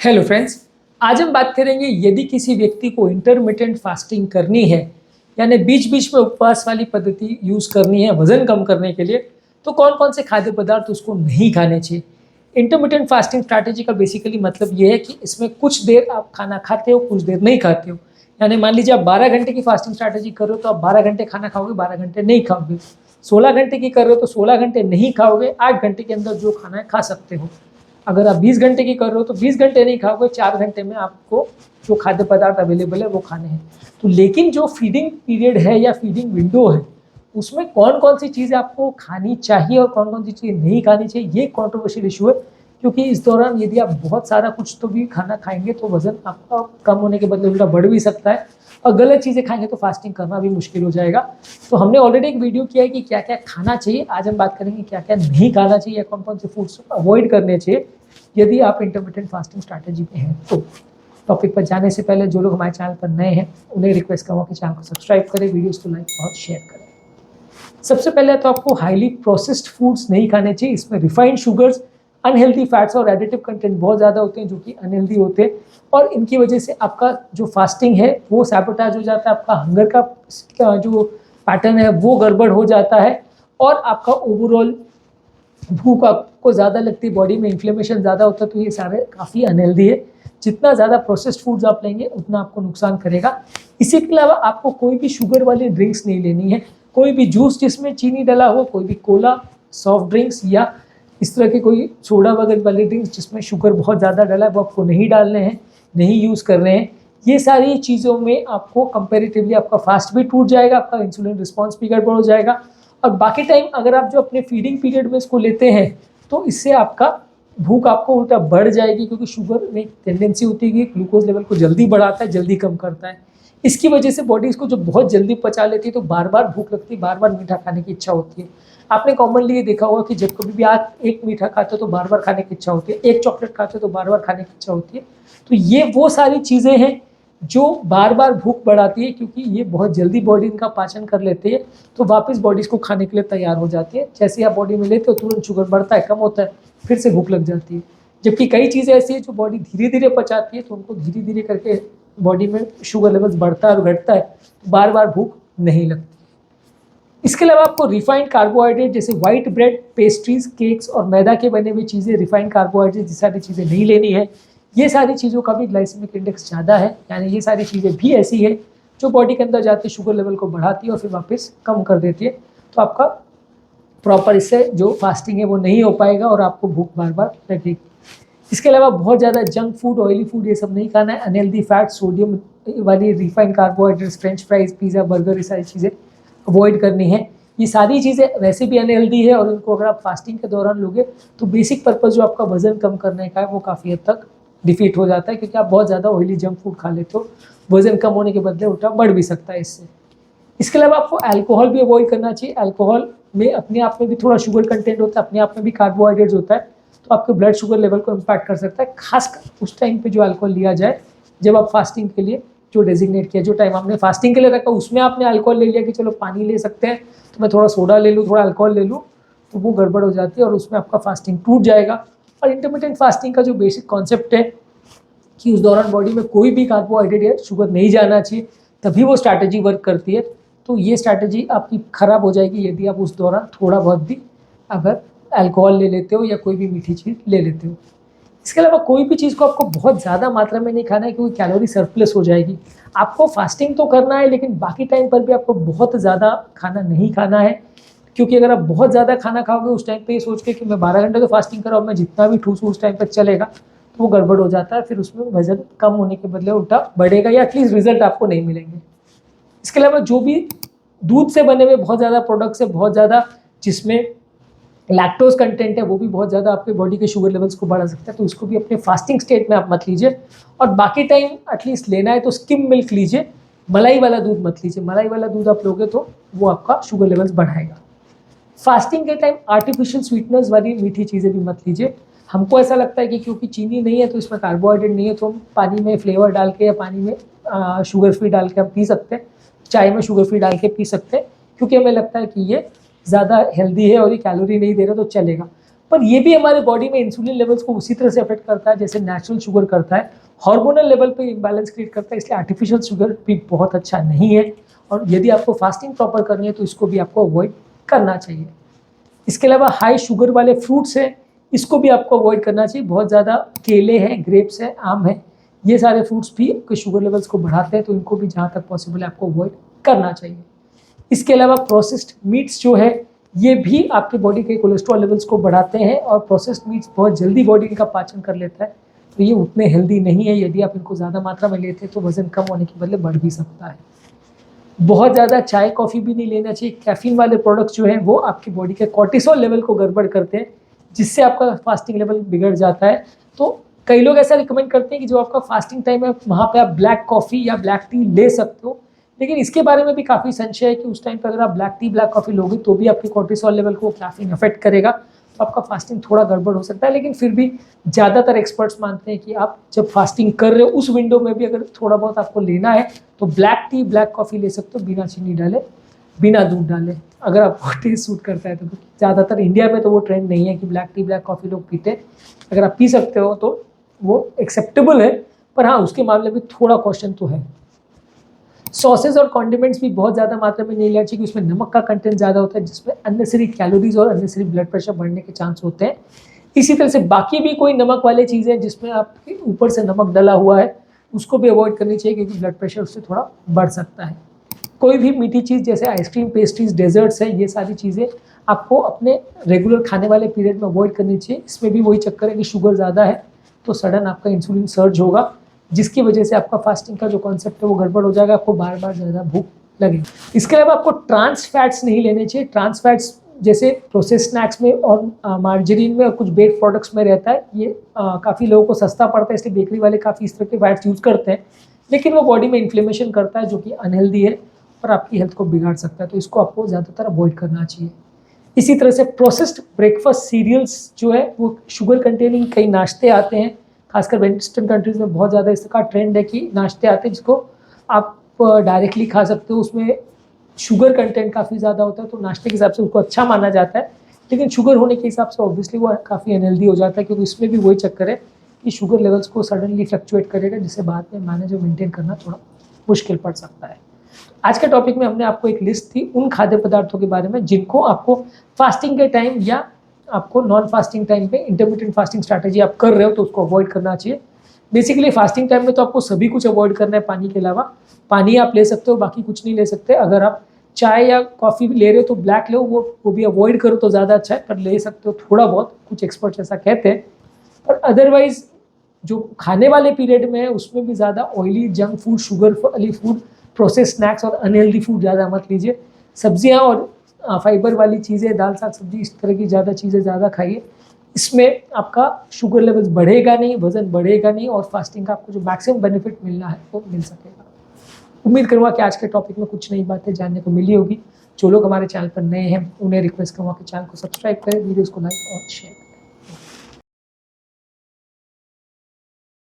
Hello friends, आज हम बात करेंगे यदि किसी व्यक्ति को इंटरमिटेंट फास्टिंग करनी है यानी बीच बीच में उपवास वाली पद्धति यूज़ करनी है वज़न कम करने के लिए, तो कौन कौन से खाद्य पदार्थ उसको नहीं खाने चाहिए। इंटरमिटेंट फास्टिंग स्ट्रैटेजी का बेसिकली मतलब ये है कि इसमें कुछ देर आप खाना खाते हो, कुछ देर नहीं खाते हो। यानी मान लीजिए आप 12 घंटे की फास्टिंग स्ट्रैटेजी कर रहे हो तो आप 12 घंटे खाना खाओगे, 12 घंटे नहीं खाओगे। 16 घंटे की कर रहे हो तो 16 घंटे नहीं खाओगे, 8 घंटे के अंदर जो खाना है खा सकते हो। अगर आप 20 घंटे की कर रहे हो तो 20 घंटे नहीं खाओगे, 4 घंटे में आपको जो खाद्य पदार्थ अवेलेबल है वो खाने हैं। तो लेकिन जो फीडिंग पीरियड है या फीडिंग विंडो है, उसमें कौन कौन सी चीज़ें आपको खानी चाहिए और कौन कौन सी चीज़ें नहीं खानी चाहिए, ये कॉन्ट्रोवर्शियल इशू है। क्योंकि इस दौरान यदि आप बहुत सारा कुछ तो भी खाना खाएंगे तो वजन आपका कम होने के बदले उल्टा बढ़ भी सकता है, और गलत चीज़ें खाएंगे तो फास्टिंग करना भी मुश्किल हो जाएगा। तो हमने ऑलरेडी एक वीडियो किया है कि क्या क्या खाना चाहिए। आज हम बात करेंगे क्या क्या नहीं खाना चाहिए, कौन कौन से फूड्स अवॉइड करने चाहिए यदि आप इंटरमिटेंट फास्टिंग स्ट्रैटेजी में हैं। तो टॉपिक पर जाने से पहले जो लोग हमारे चैनल पर नए हैं उन्हें रिक्वेस्ट करूँगा कि चैनल को सब्सक्राइब करें, वीडियोस को लाइक और शेयर करें। सबसे पहले तो आपको हाईली प्रोसेस्ड फूड्स नहीं खाने चाहिए। इसमें रिफाइंड शुगर्स, अनहेल्दी फैट्स और एडिटिव कंटेंट बहुत ज़्यादा होते हैं जो कि अनहेल्दी होते हैं, और इनकी वजह से आपका जो फास्टिंग है वो सैबोटाज हो जाता है, आपका हंगर का जो पैटर्न है वो गड़बड़ हो जाता है, और आपका ओवरऑल भूख आपको ज़्यादा लगती है, बॉडी में इन्फ्लेमेशन ज़्यादा होता है। तो ये सारे काफ़ी अनहेल्दी है। जितना ज़्यादा प्रोसेस्ड फूड्स आप लेंगे उतना आपको नुकसान करेगा। इसी के अलावा आपको कोई भी शुगर वाली ड्रिंक्स नहीं लेनी है, कोई भी जूस जिसमें चीनी डला हो, कोई भी कोला, सॉफ्ट ड्रिंक्स या इस तरह के कोई सोडा वगैरह वाली ड्रिंक्स जिसमें शुगर बहुत ज़्यादा डला है वो आपको नहीं डालने हैं, नहीं यूज़ कर रहे हैं। ये सारी चीज़ों में आपको कंपेरेटिवली आपका फास्ट भी टूट जाएगा, आपका इंसुलिन रिस्पॉन्स भी गड़बड़ हो जाएगा, और बाकी टाइम अगर आप जो अपने फीडिंग पीरियड में इसको लेते हैं तो इससे आपका भूख आपको उल्टा बढ़ जाएगी, क्योंकि शुगर में टेंडेंसी होती है कि ग्लूकोज लेवल को जल्दी बढ़ाता है, जल्दी कम करता है। इसकी वजह से बॉडी इसको जो बहुत जल्दी पचा लेती है तो बार बार भूख लगती है, बार बार मीठा खाने की इच्छा होती है। आपने कॉमनली ये देखा होगा कि जब कभी भी आप एक मीठा खाते हो तो बार बार खाने की इच्छा होती है, एक चॉकलेट खाते हो तो बार बार खाने की इच्छा होती है। तो ये वो सारी चीज़ें हैं जो बार बार भूख बढ़ाती है, क्योंकि ये बहुत जल्दी बॉडी इनका पाचन कर लेती है, तो वापस बॉडी इसको खाने के लिए तैयार हो जाती है। जैसे आप बॉडी में लेते हो तुरंत शुगर बढ़ता है, कम होता है, फिर से भूख लग जाती है। जबकि कई चीज़ें ऐसी है जो बॉडी धीरे धीरे पचाती है, तो उनको धीरे धीरे करके बॉडी में शुगर लेवल्स बढ़ता है और घटता है, तो बार बार भूख नहीं लगती। इसके अलावा आपको रिफाइंड कार्बोहाइड्रेट जैसे वाइट ब्रेड, पेस्ट्रीज, केक्स और मैदा के बने हुई चीज़ें, रिफाइंड कार्बोहाइड्रेट ये सारी चीज़ें नहीं लेनी है। ये सारी चीज़ों का भी ग्लाइसेमिक इंडेक्स ज़्यादा है, यानी ये सारी चीज़ें भी ऐसी है जो बॉडी के अंदर जाते शुगर लेवल को बढ़ाती है और फिर वापस कम कर देती है। तो आपका प्रॉपर इससे जो फास्टिंग है वो नहीं हो पाएगा और आपको भूख बार बार लगेगी। इसके अलावा बहुत ज़्यादा जंक फूड, ऑयली फूड ये सब नहीं खाना है। अनहेल्दी फैट, सोडियम वाली refined carbohydrates, French fries, pizza, burger, ये सारी चीज़ें अवॉइड करनी है। ये सारी चीज़ें वैसे भी अनहेल्दी है, और इनको अगर आप फास्टिंग के दौरान लोगे तो बेसिक पर्पज़ जो आपका वज़न कम करने का है वो काफ़ी हद तक डिफीट हो जाता है, क्योंकि आप बहुत ज़्यादा ऑयली जंक फूड खा लेते हो। वज़न कम होने के बदले उल्टा बढ़ भी सकता है इससे। इसके अलावा आपको अल्कोहल भी अवॉइड करना चाहिए। अल्कोहल में अपने आप में भी थोड़ा शुगर कंटेंट होता है, अपने आप में भी कार्बोहाइड्रेट्स होता है, तो आपके ब्लड शुगर लेवल को इम्पैक्ट कर सकता है। खासकर उस टाइम पे जो अल्कोहल लिया जाए जब आप फास्टिंग के लिए जो डेजिग्नेट किया, जो टाइम आपने फास्टिंग के लिए रखा उसमें आपने अल्कोहल ले लिया कि चलो पानी ले सकते हैं तो मैं थोड़ा सोडा ले लूँ, थोड़ा अल्कोहल ले लूँ, तो वो गड़बड़ हो जाती है और उसमें आपका फास्टिंग टूट जाएगा। और इंटरमिटेंट फास्टिंग का जो बेसिक कॉन्सेप्ट है कि उस दौरान बॉडी में कोई भी कार्बोहाइड्रेट या शुगर नहीं जाना चाहिए, तभी वो स्ट्रैटेजी वर्क करती है। तो ये स्ट्रैटेजी आपकी ख़राब हो जाएगी यदि आप उस दौरान थोड़ा बहुत भी अगर अल्कोहल ले लेते हो या कोई भी मीठी चीज़ ले लेते हो। इसके अलावा कोई भी चीज़ को आपको बहुत ज़्यादा मात्रा में नहीं खाना है, क्योंकि कैलोरी सरप्लस हो जाएगी। आपको फास्टिंग तो करना है, लेकिन बाकी टाइम पर भी आपको बहुत ज़्यादा खाना नहीं खाना है, क्योंकि अगर आप बहुत ज़्यादा खाना खाओगे उस टाइम पे ये सोच के कि मैं 12 घंटे तो फास्टिंग कर रहा हूँ, मैं जितना भी ठूसूँ उस टाइम पर चलेगा, तो वो गड़बड़ हो जाता है। फिर उसमें वजन कम होने के बदले उल्टा बढ़ेगा, या एटलीस्ट रिजल्ट आपको नहीं मिलेंगे। इसके अलावा जो भी दूध से बने हुए बहुत ज़्यादा प्रोडक्ट्स है, बहुत ज़्यादा जिसमें लैक्टोज कंटेंट है, वो भी बहुत ज़्यादा आपके बॉडी के शुगर लेवल्स को बढ़ा सकता है, तो इसको भी अपने फास्टिंग स्टेट में आप मत लीजिए। और बाकी टाइम एटलीस्ट लेना है तो स्किम मिल्क लीजिए, मलाई वाला दूध मत लीजिए। मलाई वाला दूध आप लोगे तो वो आपका शुगर लेवल्स बढ़ाएगा। फास्टिंग के टाइम आर्टिफिशियल स्वीटनर्स वाली मीठी चीज़ें भी मत लीजिए। हमको ऐसा लगता है कि क्योंकि चीनी नहीं है तो इसमें कार्बोहाइड्रेट नहीं है, तो हम पानी में फ्लेवर डाल के या पानी में शुगर फ्री डाल के हम पी सकते हैं, चाय में शुगर फ्री डाल के पी सकते हैं, क्योंकि हमें लगता है कि ये ज़्यादा हेल्दी है और ये कैलोरी नहीं दे रहा तो चलेगा। पर ये भी हमारे बॉडी में इंसुलिन लेवल्स को उसी तरह से अफेक्ट करता है जैसे नेचुरल शुगर करता है, हार्मोनल लेवल पे इम्बैलेंस क्रिएट करता है, इसलिए आर्टिफिशियल शुगर भी बहुत अच्छा नहीं है। और यदि आपको फास्टिंग प्रॉपर करनी है तो इसको भी आपको अवॉइड करना चाहिए। इसके अलावा हाई शुगर वाले फ्रूट्स हैं, इसको भी आपको अवॉइड करना चाहिए। बहुत ज़्यादा केले हैं, ग्रेप्स हैं, आम है, ये सारे फ्रूट्स भी आपके शुगर लेवल्स को बढ़ाते हैं, तो इनको भी जहाँ तक पॉसिबल है आपको अवॉइड करना चाहिए। इसके अलावा प्रोसेस्ड मीट्स जो है ये भी आपके बॉडी के कोलेस्ट्रॉल लेवल्स को बढ़ाते हैं, और प्रोसेस्ड मीट्स बहुत जल्दी बॉडी इनका पाचन कर लेता है, तो ये उतने हेल्दी नहीं है। यदि आप इनको ज़्यादा मात्रा में लेते हैं तो वज़न कम होने के बदले बढ़ भी सकता है। बहुत ज़्यादा चाय कॉफ़ी भी नहीं लेना चाहिए। कैफीन वाले प्रोडक्ट्स जो हैं वो आपकी बॉडी के कॉर्टिसोल लेवल को गड़बड़ करते हैं, जिससे आपका फास्टिंग लेवल बिगड़ जाता है। तो कई लोग ऐसा रिकमेंड करते हैं कि जो आपका फास्टिंग टाइम है वहाँ पे आप ब्लैक कॉफ़ी या ब्लैक टी ले सकते हो, लेकिन इसके बारे में भी काफ़ी संशय है कि उस टाइम पर अगर आप ब्लैक टी ब्लैक कॉफ़ी लोगे तो भी आपके कॉर्टिसोल लेवल को कैफीन अफेक्ट करेगा, तो आपका फास्टिंग थोड़ा गड़बड़ हो सकता है। लेकिन फिर भी ज़्यादातर एक्सपर्ट्स मानते हैं कि आप जब फास्टिंग कर रहे हो उस विंडो में भी अगर थोड़ा बहुत आपको लेना है तो ब्लैक टी ब्लैक कॉफ़ी ले सकते हो, बिना चीनी डाले, बिना दूध डाले, अगर आपको टेस्ट सूट करता है तो। ज़्यादातर इंडिया में तो वो ट्रेंड नहीं है कि ब्लैक टी ब्लैक कॉफ़ी लोग पीते हैं। अगर आप पी सकते हो तो वो एक्सेप्टेबल है, पर हाँ उसके मामले में थोड़ा क्वेश्चन तो है। सॉसेज और कॉन्डिमेंट्स भी बहुत ज़्यादा मात्रा में नहीं लेना चाहिए, उसमें नमक का कंटेंट ज़्यादा होता है, जिसमें अननेसेसरी कैलोरीज और अननेसेसरी ब्लड प्रेशर बढ़ने के चांस होते हैं। इसी तरह से बाकी भी कोई नमक वाली चीज़ें जिसमें आपके ऊपर से नमक डला हुआ है उसको भी अवॉइड करनी चाहिए, क्योंकि ब्लड प्रेशर उससे थोड़ा बढ़ सकता है। कोई भी मीठी चीज़ जैसे आइसक्रीम, पेस्ट्रीज, डेजर्ट्स है, ये सारी चीज़ें आपको अपने रेगुलर खाने वाले पीरियड में अवॉइड करनी चाहिए। इसमें भी वही चक्कर है कि शुगर ज़्यादा है तो सडन आपका इंसुलिन सर्ज होगा, जिसकी वजह से आपका फास्टिंग का जो कॉन्सेप्ट है वो गड़बड़ हो जाएगा, आपको बार बार ज़्यादा भूख लगेगी। इसके अलावा आपको ट्रांस फैट्स नहीं लेने चाहिए। ट्रांस फैट्स जैसे प्रोसेस स्नैक्स में और मार्जरीन में और कुछ बेक प्रोडक्ट्स में रहता है, ये काफ़ी लोगों को सस्ता पड़ता है, इसलिए बेकरी वाले काफ़ी इस तरह के फैट्स यूज़ करते हैं, लेकिन वो बॉडी में इन्फ्लेमेशन करता है जो कि अनहेल्दी है और आपकी हेल्थ को बिगाड़ सकता है, तो इसको आपको ज़्यादातर अवॉइड करना चाहिए। इसी तरह से प्रोसेस्ड ब्रेकफास्ट सीरियल्स जो है वो शुगर कंटेनिंग कई नाश्ते आते हैं, खासकर वेस्टर्न कंट्रीज़ में बहुत ज़्यादा इसका ट्रेंड है कि नाश्ते आते हैं जिसको आप डायरेक्टली खा सकते हो, उसमें शुगर कंटेंट काफ़ी ज़्यादा होता है, तो नाश्ते के हिसाब से उसको अच्छा माना जाता है, लेकिन शुगर होने के हिसाब से ऑब्वियसली वो काफ़ी अनहेल्दी हो जाता है, क्योंकि इसमें भी वही चक्कर है कि शुगर लेवल्स को सडनली फ्लक्चुएट करेगा, जिससे बाद में मैनेज और मेंटेन करना थोड़ा मुश्किल पड़ सकता है। आज के टॉपिक में हमने आपको एक लिस्ट थी उन खाद्य पदार्थों के बारे में जिनको आपको फास्टिंग के टाइम या आपको नॉन फास्टिंग टाइम पे इंटरमिटेंट फास्टिंग स्ट्रैटेजी आप कर रहे हो तो उसको अवॉइड करना चाहिए। बेसिकली फास्टिंग टाइम में तो आपको सभी कुछ अवॉइड करना है, पानी के अलावा। पानी आप ले सकते हो, बाकी कुछ नहीं ले सकते। अगर आप चाय या कॉफ़ी भी ले रहे हो तो ब्लैक लो, वो भी अवॉइड करो तो ज़्यादा अच्छा है, पर ले सकते हो थोड़ा बहुत, कुछ एक्सपर्ट्स ऐसा कहते हैं। पर अदरवाइज जो खाने वाले पीरियड में है उसमें भी ज़्यादा ऑयली, जंक फूड, शुगर वाली फूड, प्रोसेस स्नैक्स और अनहेल्दी फूड ज़्यादा मत लीजिए। सब्जियां और फाइबर वाली चीज़ें, दाल साग सब्जी, इस तरह की ज़्यादा चीज़ें ज़्यादा खाइए। इसमें आपका शुगर लेवल बढ़ेगा नहीं, वज़न बढ़ेगा नहीं, और फास्टिंग का आपको जो मैक्सिमम बेनिफिट मिलना है वो मिल सकेगा। उम्मीद करूँगा कि आज के टॉपिक में कुछ नई बातें जानने को मिली होगी। जो लोग हमारे चैनल पर नए हैं उन्हें रिक्वेस्ट करूँगा कि चैनल को सब्सक्राइब करें, वीडियोज़ को लाइक और शेयर करें।